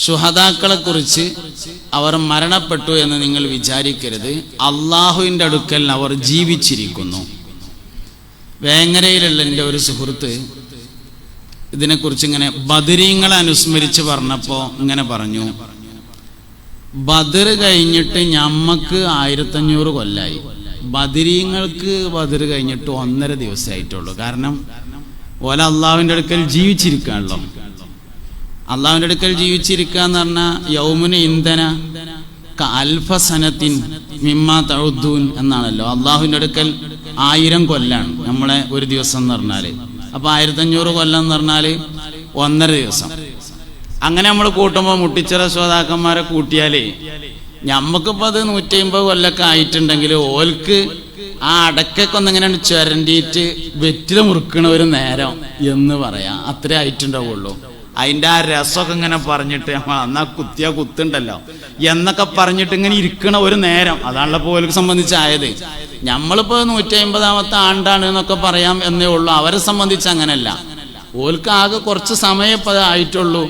ശുഹദാക്കളെ കുറിച്ച് അവർ മരണപ്പെട്ടു എന്ന് നിങ്ങൾ വിചാരിക്കരുത്. അള്ളാഹുവിൻ്റെ അടുക്കൽ അവർ ജീവിച്ചിരിക്കുന്നു. വേങ്ങരയിലുള്ള എൻ്റെ ഒരു സുഹൃത്ത് ഇതിനെക്കുറിച്ച് ഇങ്ങനെ ബദരീങ്ങളെ അനുസ്മരിച്ച് പറഞ്ഞപ്പോൾ ഇങ്ങനെ പറഞ്ഞു, ബദർ കഴിഞ്ഞിട്ട് ഞമ്മക്ക് 1500 കൊല്ലായി, ബദരീങ്ങൾക്ക് ബദർ കഴിഞ്ഞിട്ട് 1.5 ദിവസമായിട്ടുള്ളൂ. കാരണം ഓല അള്ളാഹുവിൻ്റെ അടുക്കൽ ജീവിച്ചിരിക്കാണല്ലോ. അള്ളാഹുവിൻ്റെ അടുക്കൽ ജീവിച്ചിരിക്കുക എന്ന് പറഞ്ഞാൽ യൗമുന് ഇന്ധന അൽഫസനത്തിൻ മിമ്മാ തഉദ്ദൂൻ എന്നാണല്ലോ. അള്ളാഹുവിൻ്റെ അടുക്കൽ 1000 കൊല്ലാണ് നമ്മളെ ഒരു ദിവസം എന്ന് പറഞ്ഞാൽ. അപ്പോൾ 1500 കൊല്ലം എന്ന് പറഞ്ഞാൽ 1.5 ദിവസം. അങ്ങനെ നമ്മൾ കൂട്ടുമ്പോൾ മുട്ടിച്ചിറ ശ്രോതാക്കന്മാരെ കൂട്ടിയാലേ ഞമ്മക്കിപ്പോൾ അത് 150 കൊല്ലമൊക്കെ ആയിട്ടുണ്ടെങ്കിൽ ഓൽക്ക് ആ അടക്കൊക്കെ ഒന്നെങ്ങനെയാണ് ചുരണ്ടിയിട്ട് വെറ്റില മുറുക്കണ ഒരു നേരം എന്ന് പറയാം. അത്രേ ആയിട്ടുണ്ടാവുള്ളൂ. അതിൻ്റെ ആ രസമൊക്കെ ഇങ്ങനെ പറഞ്ഞിട്ട് എന്നാ കുത്തിയാ കുത്തുണ്ടല്ലോ എന്നൊക്കെ പറഞ്ഞിട്ട് ഇങ്ങനെ ഇരിക്കണ ഒരു നേരം, അതാണല്ലോ പോലക്ക് സംബന്ധിച്ചായത്. നമ്മളിപ്പോൾ 150ാമത്തെ ആണ്ടാണ് എന്നൊക്കെ പറയാം എന്നേ ഉള്ളൂ. അവരെ സംബന്ധിച്ച് അങ്ങനെയല്ല. ഓൽക്ക് ആകെ കുറച്ച് സമയം ഇപ്പോൾ ആയിട്ടുള്ളൂ.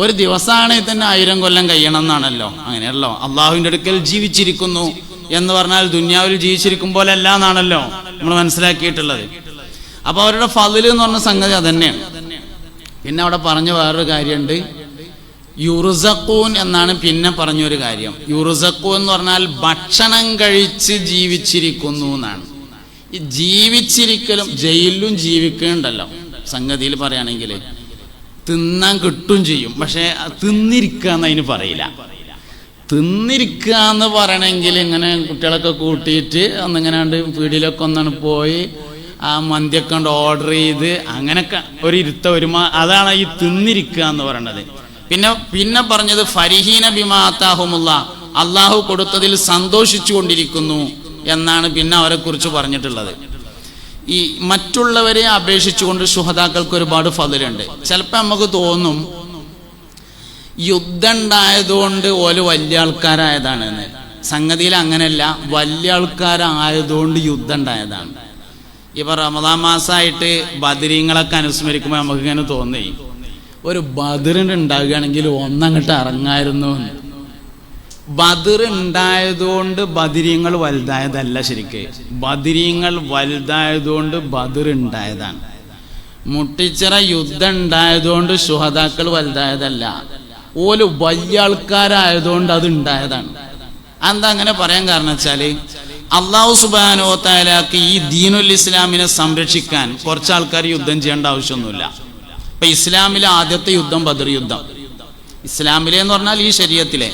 ഒരു ദിവസമാണെങ്കിൽ തന്നെ 1000 കൊല്ലം കഴിയണം എന്നാണല്ലോ. അങ്ങനെയല്ലോ അള്ളാഹുവിൻ്റെ അടുക്കൽ ജീവിച്ചിരിക്കുന്നു എന്ന് പറഞ്ഞാൽ ദുന്യാവിൽ ജീവിച്ചിരിക്കും പോലെ അല്ല എന്നാണല്ലോ നമ്മൾ മനസ്സിലാക്കിയിട്ടുള്ളത്. അപ്പോൾ അവരുടെ ഫളിൽ എന്ന് പറഞ്ഞ സംഗതി അതന്നെയാണ്. പിന്നെ അവിടെ പറഞ്ഞ വേറൊരു കാര്യമുണ്ട്, യുറുസഖൂൻ എന്നാണ് പിന്നെ പറഞ്ഞൊരു കാര്യം. യുറുസഖൂൻ എന്ന് പറഞ്ഞാൽ ഭക്ഷണം കഴിച്ച് ജീവിച്ചിരിക്കുന്നു എന്നാണ്. ഈ ജീവിച്ചിരിക്കലും ജയിലിലും ജീവിക്കുന്നുണ്ടല്ലോ സംഗതിയിൽ പറയുകയാണെങ്കിൽ തിന്നാൻ കിട്ടും ചെയ്യും. പക്ഷെ തിന്നിരിക്കുക എന്ന് അതിന് പറയില്ല. തിന്നിരിക്കുക എന്ന് പറയണമെങ്കിൽ ഇങ്ങനെ കുട്ടികളൊക്കെ കൂട്ടിയിട്ട് ഒന്നിങ്ങനെയാണ്ട് പീടിയിലൊക്കെ ഒന്നാണ് പോയി ആ മന്തിയൊക്കെ കൊണ്ട് ഓർഡർ ചെയ്ത് അങ്ങനെയൊക്കെ ഒരു അതാണ് ഈ തിന്നിരിക്കുക എന്ന് പറയണത്. പിന്നെ പറഞ്ഞത് ഫരിഹീന ബിമാ ആതാഹുമുള്ള, അള്ളാഹു കൊടുത്തതിൽ സന്തോഷിച്ചു കൊണ്ടിരിക്കുന്നു എന്നാണ് പിന്നെ അവരെ കുറിച്ച് പറഞ്ഞിട്ടുള്ളത്. ഈ മറ്റുള്ളവരെ അപേക്ഷിച്ചുകൊണ്ട് ശുഹദാക്കൾക്ക് ഒരുപാട് ഫളിലുണ്ട്. ചിലപ്പോൾ നമുക്ക് തോന്നും യുദ്ധം ഉണ്ടായതുകൊണ്ട് ഓല് വലിയ ആൾക്കാരായതാണെന്ന്. സംഗതിയിൽ അങ്ങനെയല്ല, വലിയ ആൾക്കാരായതുകൊണ്ട് യുദ്ധം ഉണ്ടായതാണ്. ഇപ്പൊ റമദാൻ മാസമായിട്ട് ബദരീങ്ങളൊക്കെ അനുസ്മരിക്കുമ്പോൾ നമുക്ക് ഇങ്ങനെ തോന്നി ഒരു ബദറിന് ഉണ്ടാകുകയാണെങ്കിൽ ഒന്നങ്ങോട്ട് ഇറങ്ങായിരുന്നു. ബദർ ഉണ്ടായതുകൊണ്ട് ബദരീങ്ങൾ വലുതായതല്ല. ശരിക്ക് ബദരീങ്ങൾ വലുതായതുകൊണ്ട് ബദർ ഉണ്ടായതാണ്. മുട്ടിച്ചിറ യുദ്ധം ഉണ്ടായതുകൊണ്ട് ശുഹദാക്കൾ വലുതായതല്ല. ഓല് വലിയ ആൾക്കാരായതുകൊണ്ട് അത് ഉണ്ടായതാണ്. എന്താ അങ്ങനെ പറയാൻ കാരണം വെച്ചാല് അള്ളാഹു സുബ്ഹാനഹു വ തആലക്ക് ഈ ദീനുൽ ഇസ്ലാമിനെ സംരക്ഷിക്കാൻ കുറച്ച് ആൾക്കാർ യുദ്ധം ചെയ്യേണ്ട ആവശ്യമൊന്നുമില്ല. ഇപ്പൊ ഇസ്ലാമിലെ ആദ്യത്തെ യുദ്ധം ബദർ യുദ്ധം. ഇസ്ലാമിലെ എന്ന് പറഞ്ഞാൽ ഈ ശരീഅത്തിലെ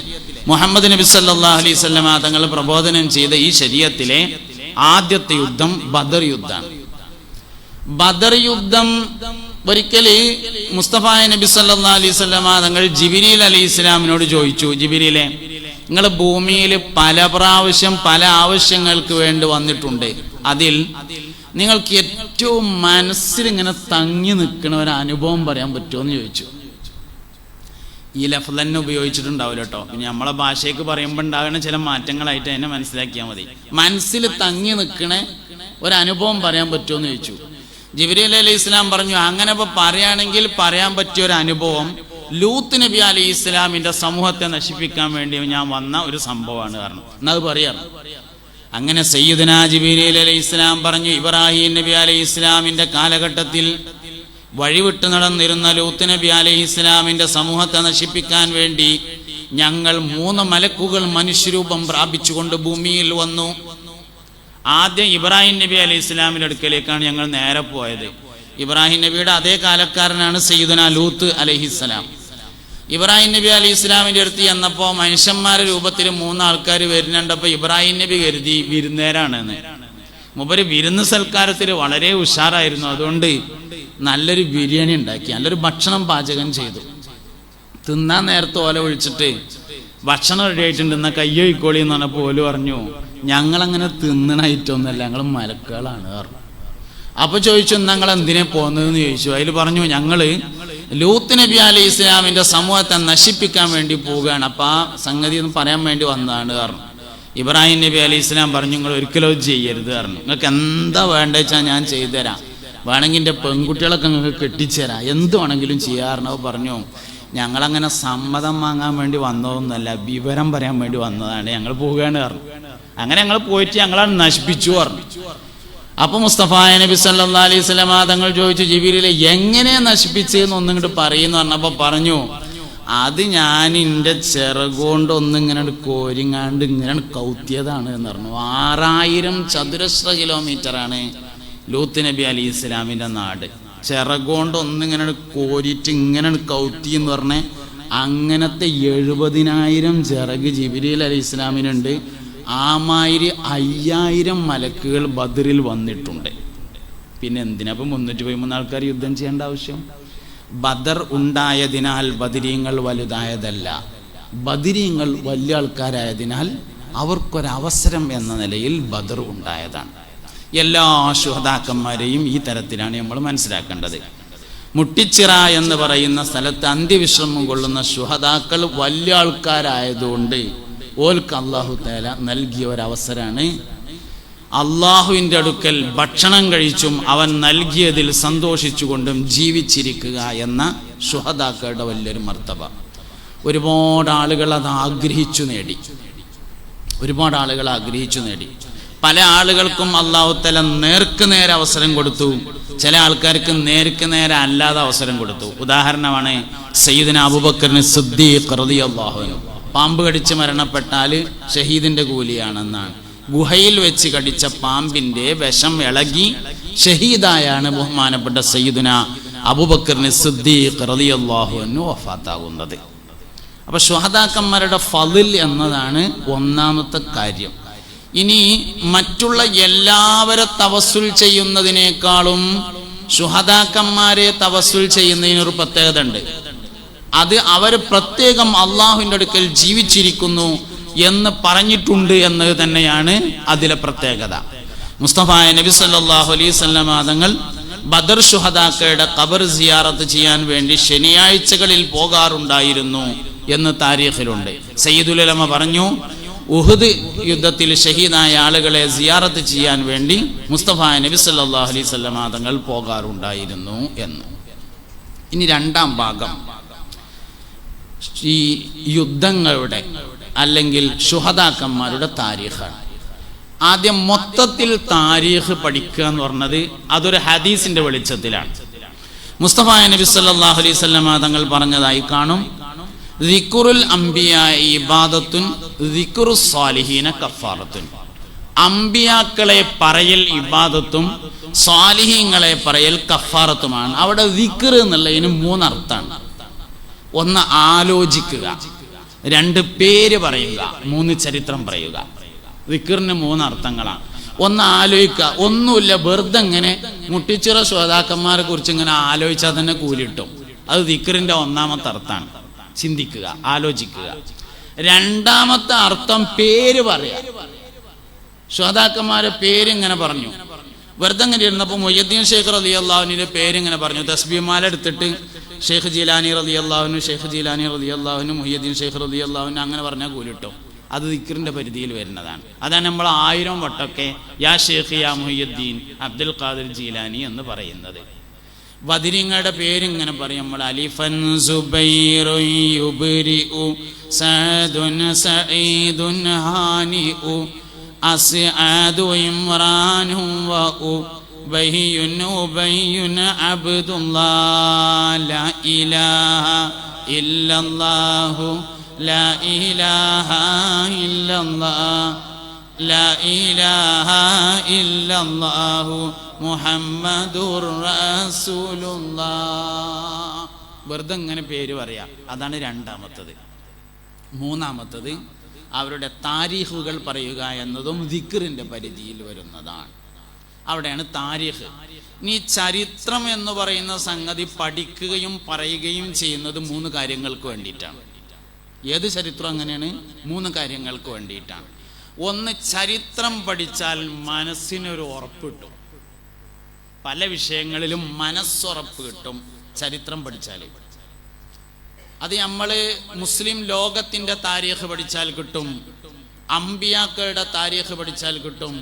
മുഹമ്മദ് നബി സല്ലല്ലാഹു അലൈഹി വസല്ലമ തങ്ങൾ പ്രബോധനം ചെയ്ത ഈ ശരീഅത്തിലെ ആദ്യത്തെ യുദ്ധം ബദർ യുദ്ധമാണ്. ബദർ യുദ്ധം ഒരിക്കൽ മുസ്തഫ നബി സല്ലല്ലാഹു അലൈഹി വസല്ലമ തങ്ങൾ ജിബ്രീൽ അലൈഹിസ്സലാമിനോട് ചോദിച്ചു, ജിബ്രീലെ, നിങ്ങൾ ഭൂമിയിൽ പല പ്രാവശ്യം പല ആവശ്യങ്ങൾക്ക് വേണ്ടി വന്നിട്ടുണ്ട്. അതിൽ നിങ്ങൾക്ക് ഏറ്റവും മനസ്സിൽ ഇങ്ങനെ തങ്ങി നിൽക്കുന്ന ഒരു അനുഭവം പറയാൻ പറ്റുമോ എന്ന് ചോദിച്ചു. ഈ ലഫ്ള് തന്നെ ഉപയോഗിച്ചിട്ടുണ്ടാവില്ല കേട്ടോ. പിന്നെ നമ്മളെ ഭാഷയ്ക്ക് പറയുമ്പോൾ ഉണ്ടാകുന്ന ചില മാറ്റങ്ങളായിട്ട് എന്നെ മനസ്സിലാക്കിയാൽ മതി. മനസ്സിൽ തങ്ങി നിൽക്കണ ഒരു അനുഭവം പറയാൻ പറ്റുമോ എന്ന് ചോദിച്ചു. ജിബ്രീൽ അലൈഹി ഇസ്ലാം പറഞ്ഞു, അങ്ങനെ ഇപ്പൊ പറയുകയാണെങ്കിൽ പറയാൻ പറ്റിയ ഒരു അനുഭവം ലൂത്ത് നബി അലൈഹി ഇസ്ലാമിന്റെ സമൂഹത്തെ നശിപ്പിക്കാൻ വേണ്ടി ഞാൻ വന്ന ഒരു സംഭവമാണ് പറഞ്ഞു. എന്നത് പറയാറ്. അങ്ങനെ സയ്യിദുനാ ജിബ്രീൽ അലൈഹി ഇസ്ലാം പറഞ്ഞു, ഇബ്രാഹിം നബി അലൈഹി ഇസ്ലാമിന്റെ കാലഘട്ടത്തിൽ വഴിവിട്ട് നടന്നിരുന്ന ലൂത്ത് നബി അലൈഹി ഇസ്ലാമിന്റെ സമൂഹത്തെ നശിപ്പിക്കാൻ വേണ്ടി ഞങ്ങൾ 3 മലക്കുകൾ മനുഷ്യരൂപം പ്രാപിച്ചുകൊണ്ട് ഭൂമിയിൽ വന്നു. ആദ്യം ഇബ്രാഹിം നബി അലൈഹി ഇസ്ലാമിന്റെ അടുക്കലേക്കാണ് ഞങ്ങൾ നേരെ പോയത്. ഇബ്രാഹിം നബിയുടെ അതേ കാലക്കാരനാണ് സയ്യിദുനാ ലൂത്ത് അലൈഹിസ്സലാം. ഇബ്രാഹിം നബി അലൈഹി ഇസ്ലാമിന്റെ അടുത്ത് ചെന്നപ്പോൾ മനുഷ്യന്മാരുടെ രൂപത്തിൽ 3 ആൾക്കാർ വരുന്നുണ്ടപ്പോൾ ഇബ്രാഹിം നബി കരുതി വിരുന്നേരാണെന്ന്. മൂപ്പര് വിരുന്ന് സൽക്കാരത്തിൽ വളരെ ഉഷാറായിരുന്നു. അതുകൊണ്ട് നല്ലൊരു ബിരിയാണി ഉണ്ടാക്കി, നല്ലൊരു ഭക്ഷണം പാചകം ചെയ്തു. തിന്നാൻ നേരത്തെ ഓല ഒഴിച്ചിട്ട് ഭക്ഷണം റെഡി ആയിട്ടുണ്ട്, എന്നാൽ കയ്യൊഴിക്കോളി എന്ന് പറഞ്ഞപ്പോൾ ഓല് പറഞ്ഞു, ഞങ്ങളങ്ങനെ തിന്നണായിട്ടൊന്നുമല്ല, ഞങ്ങൾ മലക്കുകളാണ് പറഞ്ഞു. അപ്പൊ ചോദിച്ചു, ഞങ്ങൾ എന്തിനെ പോകുന്നതെന്ന് ചോദിച്ചു. അതിൽ പറഞ്ഞു, ഞങ്ങള് ലൂത്ത് നബി അലൈഹി ഇസ്ലാമിന്റെ സമൂഹത്തെ നശിപ്പിക്കാൻ വേണ്ടി പോവുകയാണ്. അപ്പൊ ആ സംഗതി എന്ന് പറയാൻ വേണ്ടി വന്നതാണ് പറഞ്ഞു. ഇബ്രാഹിം നബി അലൈഹി ഇസ്ലാം പറഞ്ഞു, നിങ്ങൾ ഒരിക്കലും ചെയ്യരുത് പറഞ്ഞു. നിങ്ങൾക്ക് എന്താ വേണ്ടത് വെച്ചാൽ ഞാൻ ചെയ്തുതരാം, വേണമെങ്കിൽ എൻ്റെ പെൺകുട്ടികളൊക്കെ നിങ്ങൾക്ക് കെട്ടിച്ചേരാം, എന്ത് വേണമെങ്കിലും ചെയ്യാറുണ്ട്. പറഞ്ഞു, ഞങ്ങളങ്ങനെ സമ്മതം വാങ്ങാൻ വേണ്ടി വന്നതൊന്നുമല്ല, വിവരം പറയാൻ വേണ്ടി വന്നതാണ്, ഞങ്ങൾ പോവുകയാണ് പറഞ്ഞു. അങ്ങനെ ഞങ്ങൾ പോയിട്ട് ഞങ്ങളാണ് നശിപ്പിച്ചു പറഞ്ഞു. അപ്പൊ മുസ്തഫായ നബി സല്ലല്ലാഹു അലൈഹി വസല്ലം തങ്ങൾ ചോദിച്ചു, ജിബിരിലെ എങ്ങനെ നശിപ്പിച്ചെന്ന് ഒന്നിങ്ങോട്ട് പറയുന്നു പറഞ്ഞപ്പോ പറഞ്ഞു, അത് ഞാൻ എൻ്റെ ചിറകുകൊണ്ട് ഒന്നിങ്ങനെ കോരിങ്ങാണ്ട് ഇങ്ങനെ കൗത്തിയതാണ് എന്ന് പറഞ്ഞു. 6000 ചതുരശ്ര കിലോമീറ്ററാണ് ലൂത്ത് നബി അലൈഹി ഇസ്ലാമിൻ്റെ നാട്. ചിറകുകൊണ്ട് ഒന്നിങ്ങനെ കോരിയിട്ട് ഇങ്ങനെ കൗത്തി എന്ന് പറഞ്ഞ അങ്ങനത്തെ 70,000 ചിറക് ജിബ്രീൽ അലൈഹി ഇസ്ലാമിനുണ്ട്. ആമാതിരി 5000 മലക്കുകൾ ബദറിൽ വന്നിട്ടുണ്ട്. പിന്നെ എന്തിനാ ഇപ്പം 313 ആൾക്കാർ യുദ്ധം ചെയ്യേണ്ട ആവശ്യം? ബദർ ഉണ്ടായതിനാൽ ബദരീങ്ങൾ വലുതായതല്ല, ബദരീങ്ങൾ വലിയ ആൾക്കാരായതിനാൽ അവർക്കൊരവസരം എന്ന നിലയിൽ ബദർ ഉണ്ടായതാണ്. എല്ലാ ശുഹദാക്കന്മാരെയും ഈ തരത്തിലാണ് നമ്മൾ മനസ്സിലാക്കേണ്ടത്. മുട്ടിച്ചിറ എന്ന് പറയുന്ന സ്ഥലത്ത് അന്ത്യവിശ്രമം കൊള്ളുന്ന ശുഹദാക്കൾ വലിയ ആൾക്കാരായതുകൊണ്ട് ഓൽക്ക് അല്ലാഹു തആല നൽകിയ ഒരവസരമാണ്. അള്ളാഹുവിൻ്റെ അടുക്കൽ ഭക്ഷണം കഴിച്ചും അവൻ നൽകിയതിൽ സന്തോഷിച്ചുകൊണ്ടും ജീവിച്ചിരിക്കുക എന്ന ശുഹദാക്കളുടെ വലിയൊരു മർത്തബ. ഒരുപാട് ആളുകൾ അത് ആഗ്രഹിച്ചു നേടി, ഒരുപാട് ആളുകൾ ആഗ്രഹിച്ചു നേടി. പല ആളുകൾക്കും അല്ലാഹു തആല നേർക്ക് നേരെ അവസരം കൊടുത്തു, ചില ആൾക്കാർക്ക് നേർക്ക് നേരെ അല്ലാതെ അവസരം കൊടുത്തു. ഉദാഹരണമാണ് സയ്യിദുന അബൂബക്കർ സിദ്ദീഖ് റളിയല്ലാഹു അൻഹു. പാമ്പ് കടിച്ച് മരണപ്പെട്ടാൽ ഷഹീദിന്റെ കൂലിയാണെന്നാണ്. ഗുഹയിൽ വെച്ച് കടിച്ച പാമ്പിന്റെ വിഷം ഇളകി ഷഹീദായാണ് ബഹുമാനപ്പെട്ട സയ്യിദുന അബൂബക്കർ സിദ്ദീഖ് റളിയല്ലാഹു അൻഹു വഫാത്താകുന്നത്. അപ്പൊ ശുഹദാക്കന്മാരുടെ ഫളിൽ എന്നതാണ് ഒന്നാമത്തെ കാര്യം. ഇനി മറ്റുള്ള എല്ലാവരെ തവസ്സുൽ ചെയ്യുന്നതിനേക്കാളും ശുഹദാക്കന്മാരെ തവസ്സുൽ ചെയ്യുന്നതിനൊരു പ്രത്യേകത ഉണ്ട്. അത് അവർ പ്രത്യേകം അള്ളാഹുവിൻ്റെ അടുക്കൽ ജീവിച്ചിരിക്കുന്നു എന്ന് പറഞ്ഞിട്ടുണ്ട് എന്നത് തന്നെയാണ് അതിലെ പ്രത്യേകത. മുസ്തഫായ നബി സല്ലല്ലാഹു അലൈഹി വസല്ലം തങ്ങൾ ബദർ ശുഹദാക്കളുടെ ഖബർ സിയാറത്ത് ചെയ്യാൻ വേണ്ടി ശനിയാഴ്ചകളിൽ പോകാറുണ്ടായിരുന്നു എന്ന് താരീഖിലുണ്ട്. സയ്യിദുൽ ഉലമ പറഞ്ഞു, ഉഹുദ് യുദ്ധത്തിൽ ഷഹീദായ ആളുകളെ സിയാറത്ത് ചെയ്യാൻ വേണ്ടി മുസ്തഫായ നബി സല്ലല്ലാഹു അലൈഹി വസല്ലം തങ്ങൾ പോകാറുണ്ടായിരുന്നു എന്ന്. ഇനി രണ്ടാം ഭാഗം ഈ യുദ്ധങ്ങളുടെ അല്ലെങ്കിൽ ശുഹദാക്കന്മാരുടെ താരീഖാണ്. ആദ്യം മൊത്തത്തിൽ താരീഖ് പഠിക്കുക എന്ന് പറഞ്ഞത് അതൊരു ഹദീസിന്റെ വെളിച്ചത്തിലാണ്. മുസ്തഫായ നബി സല്ലല്ലാഹു അലൈഹി വസല്ലം തങ്ങൾ പറഞ്ഞതായി കാണും, ദിക്റുൽ അംബിയാഇ ഇബാദത്തുൻ ദിക്റുസ് സാലിഹീന കഫാറത്തുൻ. അംബിയാക്കളെ പറയൽ ഇബാദത്തും സാലിഹീങ്ങളെ പറയൽ കഫാറത്തുമാണ്. അവിടെ ദിക്ർ എന്നുള്ളതിന് 3 അർത്ഥമാണ്. ഒന്ന് ആലോചിക്കുക, 2 പേര് പറയുക, 3 ചരിത്രം പറയുക. ദിക്റിന് 3 അർത്ഥങ്ങളാണ്. ഒന്ന് ആലോചിക്കുക, ഒന്നുമില്ല വെറുതെ ഇങ്ങനെ മുട്ടിച്ചിറ ശ്രോതാക്കന്മാരെ കുറിച്ച് ഇങ്ങനെ ആലോചിച്ചാൽ തന്നെ കൂലിട്ടും. അത് ദിക്റിന്റെ 1ാമത്തെ അർത്ഥമാണ്. ചിന്തിക്കുക, ആലോചിക്കുക. 2ാമത്തെ അർത്ഥം പേര് പറയാ. ശ്രോതാക്കന്മാരെ പേരിങ്ങനെ പറഞ്ഞു. വെറുതെ ഇങ്ങനെ ഇരുന്നപ്പോൾ മുഹ്യിദ്ദീൻ ഷെയ്ഖ് റളിയല്ലാഹുവിന്റെ പേരിങ്ങനെ പറഞ്ഞു. തസ്ബീഹ് മാല എടുത്തിട്ട് ഷെയ്ഖ് ജീലാനി റളിയല്ലാഹു, ഷെയ്ഖ് ജീലാനി റളിയല്ലാഹു, മുഹ്യിദ്ദീൻ ഷെയ്ഖ് റളിയല്ലാഹു അങ്ങനെ പറഞ്ഞാൽ കൂലിട്ടും. അത് ദിക്റിന്റെ പരിധിയിൽ വരുന്നതാണ്. അതാണ് നമ്മൾ 1000 വട്ടമൊക്കെ യാ ഷെയ്ഖ് യാ മുഹ്യിദ്ദീൻ അബ്ദുൽ ഖാദിർ ജീലാനി എന്ന് പറയുന്നത്. ബദരീങ്ങളുടെ പേരിങ്ങനെ പറയും നമ്മൾ. അലിഫൻ സുബൈറു യുബ്രിഉ സഅദുൻ സഈദുൻ ഹാനിഉ അസ്ആദു ഇമ്രാനു വഉ ബഹിയുൻ ഉബയ്യുൻ അബ്ദുല്ലാഹ് ലാ ഇലാഹ ഇല്ലല്ലാഹു ലാ ഇലാഹ ഇല്ലല്ലാഹ് ലാ ഇലാഹ ഇല്ലല്ലാഹു മുഹമ്മദുർ റസൂലുള്ളാഹ്. വെറുതെ ഇങ്ങനെ പേര് പറയാം. അതാണ് 2ാമത്തത്. 3ാമത്തത് അവരുടെ താരീഖുകൾ പറയുക എന്നതും ദിക്റിന്റെ പരിധിയിൽ വരുന്നതാണ്. അവിടെയാണ് താരീഖ്. ഇനി ചരിത്രം എന്ന് പറയുന്ന സംഗതി പഠിക്കുകയും പറയുകയും ചെയ്യുന്നത് 3 കാര്യങ്ങൾക്ക് വേണ്ടിയിട്ടാണ്. ഏത് ചരിത്രം അങ്ങനെയാണ്? 3 കാര്യങ്ങൾക്ക് വേണ്ടിയിട്ടാണ്. ഒന്ന്, ചരിത്രം പഠിച്ചാൽ മനസ്സിനൊരു ഉറപ്പ് കിട്ടും. പല വിഷയങ്ങളിലും മനസ്സുറപ്പ് കിട്ടും ചരിത്രം പഠിച്ചാൽ. അത് നമ്മൾ മുസ്ലിം ലോകത്തിന്റെ താരീഖ് പഠിച്ചാൽ കിട്ടും, അമ്പിയാക്കളുടെ താരീഖ് പഠിച്ചാൽ കിട്ടും,